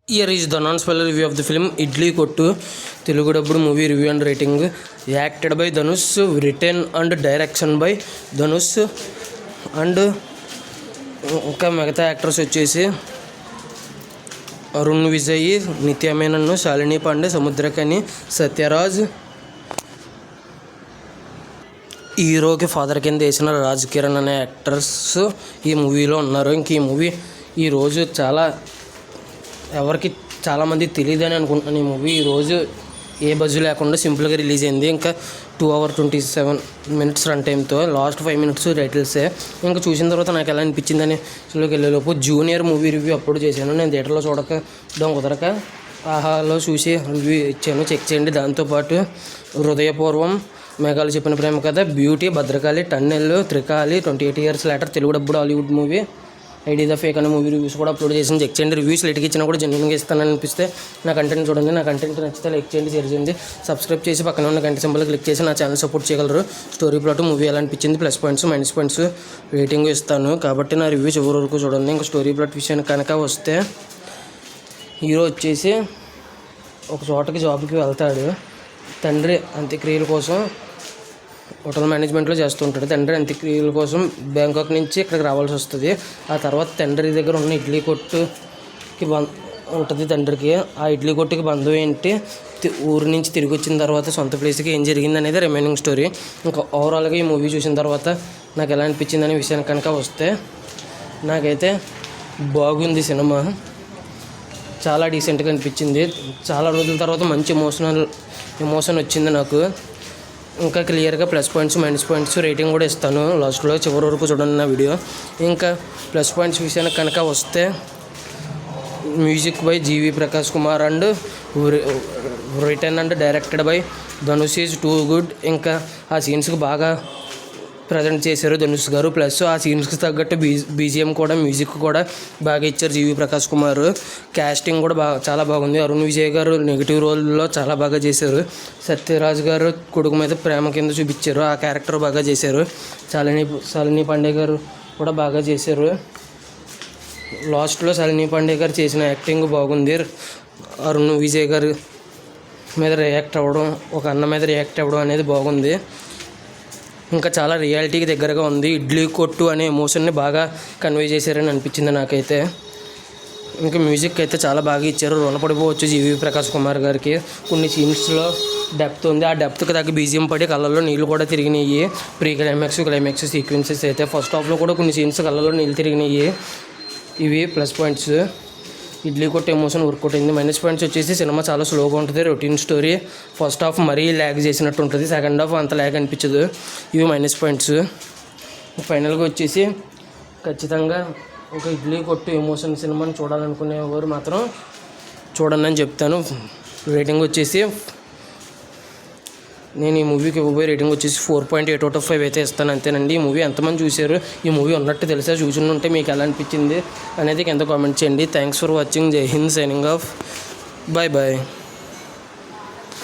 Here is the non-spoiler review of the film Idli Kottu, Telugu dubbed movie review and rating. Acted by Dhanush, written and direction by Dhanush, and ఇంకా మిగతా actors వచ్చేసి అరుణ్ విజయ్, నిత్య మేనన్, శాలిని పాండే, సముద్రకని, సత్యరాజ్. హీరోకి father కింద వేసిన రాజ్ కిరణ్ అనే actors ఈ మూవీలో ఉన్నారు. ఇంక ఈ మూవీ ఈరోజు ఎవరికి చాలామంది తెలియదని అనుకుంటున్నాను. ఈ మూవీ ఈరోజు ఏ బజ్ లేకుండా సింపుల్గా రిలీజ్ అయింది. ఇంకా 2 hours 27 minutes రన్ టైంతో లాస్ట్ 5 minutes టైటిల్సే. ఇంకా చూసిన తర్వాత నాకు ఎలా అనిపించిందని చూలోకి వెళ్ళేలోపు జూనియర్ మూవీ రివ్యూ అప్పుడు చేశాను. నేను థియేటర్లో చూడడం కుదరక ఆహాలో చూసి రివ్యూ ఇచ్చాను, చెక్ చేయండి. దాంతోపాటు హృదయపూర్వం, మేఘాలు చెప్పిన ప్రేమ కథ, బ్యూటీ, భద్రకాళి, టన్నెల్, త్రికాళి, 28 years later తెలుగు డబ్బుడు Hollywood movie, ID the fake అనే మూవీ రివ్యూస్ కూడా అప్లోడ్ చేసి చెక్ చేయండి. రివ్యూస్ లైట్కి ఇచ్చినా కూడా జెన్యున్గా ఇస్తానని అనిపిస్తే నా కంటెంట్ చూడండి. నా కంటెంట్ నచ్చితే లైక్ చేయండి, షేర్ చేయండి, సబ్స్క్రైబ్ చేసి పక్కన ఉన్న గంట సింబల్ క్లిక్ చేసి నా ఛానల్ సపోర్ట్ చేయగలరు. స్టోరీ ప్లాట్ మూవీ ఎలా అనిపించింది, plus points minus points rating ఇస్తాను కాబట్టి నా రివ్యూ చివరి వరకు చూడండి. ఇంకా స్టోరీ ప్లాట్ విషయానికి కనుక వస్తే, హీరో వచ్చేసి ఒక చోటకి జాబ్కి వెళ్తాడు. తండ్రి అంత్యక్రియల కోసం హోటల్ మేనేజ్మెంట్లో చేస్తుంటాడు. తండ్రి అంత్యక్రియల కోసం బ్యాంకాక్ నుంచి ఇక్కడికి రావాల్సి వస్తుంది. ఆ తర్వాత తండ్రి దగ్గర ఉన్న ఇడ్లీ కొట్టుకి ఉంటుంది తండ్రికి. ఆ ఇడ్లీ కొట్టుకి బంధువు ఏంటి, ఊరు నుంచి తిరిగి వచ్చిన తర్వాత సొంత ప్లేస్కి ఏం జరిగింది అనేది రిమైనింగ్ స్టోరీ. ఇంకా ఓవరాల్గా ఈ మూవీ చూసిన తర్వాత నాకు ఎలా అనిపించింది అనే విషయానికి కనుక వస్తే, నాకైతే బాగుంది సినిమా. చాలా డీసెంట్గా అనిపించింది. చాలా రోజుల తర్వాత మంచి ఎమోషన్ వచ్చింది నాకు. ఇంకా క్లియర్గా plus points minus points rating కూడా ఇస్తాను లాస్ట్లో. చివరి వరకు చూడండి నా వీడియో. ఇంకా ప్లస్ పాయింట్స్ విషయానికి కనుక వస్తే, music by G V Prakash Kumar and written and directed by Dhanush is too good. ఇంకా ఆ సీన్స్కి బాగా ప్రజెంట్ చేశారు ధనుష్ గారు. ప్లస్ ఆ సీన్స్కి తగ్గట్టు బీజిఎం కూడా, మ్యూజిక్ కూడా బాగా ఇచ్చారు జీవి ప్రకాష్ కుమార్. క్యాస్టింగ్ కూడా చాలా బాగుంది. అరుణ్ విజయ్ గారు నెగిటివ్ రోల్లో చాలా బాగా చేశారు. సత్యరాజ్ గారు కొడుకు మీద ప్రేమ కింద చూపించారు, ఆ క్యారెక్టర్ బాగా చేశారు. శాలిని పాండే గారు కూడా బాగా చేశారు. లాస్ట్లో శాలిని పాండే గారు చేసిన యాక్టింగ్ బాగుంది. అరుణ్ విజయ్ గారు మీద రియాక్ట్ అవ్వడం, ఒక అన్న మీద రియాక్ట్ అవ్వడం అనేది బాగుంది. ఇంకా చాలా రియాలిటీకి దగ్గరగా ఉంది. ఇడ్లీ కొట్టు అనే ఎమోషన్ని బాగా కన్వే చేశారని అనిపించింది నాకైతే. ఇంకా మ్యూజిక్ అయితే చాలా బాగా ఇచ్చారు. రుణపడిపోవచ్చు జీవి ప్రకాష్ కుమార్ గారికి. కొన్ని సీన్స్లో డెప్త్ ఉంది, ఆ డెప్త్కి తగ్గ బీజిఎం పడి కళ్ళల్లో నీళ్ళు కూడా తిరిగినాయి. క్లైమాక్స్ సీక్వెన్సెస్ అయితే ఫస్ట్ హాఫ్లో కూడా కొన్ని సీన్స్ కళ్ళల్లో నీళ్ళు తిరిగినాయి. ఇవి plus points. Idli Kottu emotion work out అయింది. మైనస్ పాయింట్స్ వచ్చేసి సినిమా చాలా స్లోగా ఉంటుంది, రొటీన్ స్టోరీ. ఫస్ట్ హాఫ్ మరీ ల్యాగ్ చేసినట్టు ఉంటుంది, సెకండ్ హాఫ్ అంత ల్యాగ్ అనిపించదు. ఇవి మైనస్ పాయింట్స్. ఫైనల్గా వచ్చేసి ఖచ్చితంగా ఒక ఇడ్లీ కొట్టు ఎమోషన్ సినిమాని చూడాలనుకునేవారు మాత్రం చూడండి అని చెప్తాను. రేటింగ్ వచ్చేసి నేను ఈ మూవీకి ఇవ్వబోయే రేటింగ్ వచ్చేసి 4.8 out of 5 అయితే ఇస్తాను, అంతేనండి. ఈ మూవీ ఎంతమంది చూశారు, ఈ మూవీ ఉన్నట్టు తెలుసా, చూసి ఉంటే మీకు ఎలా అనిపించింది అనేది కింద కామెంట్ చేయండి. Thanks for watching. జై Hind. Signing off. Bye bye.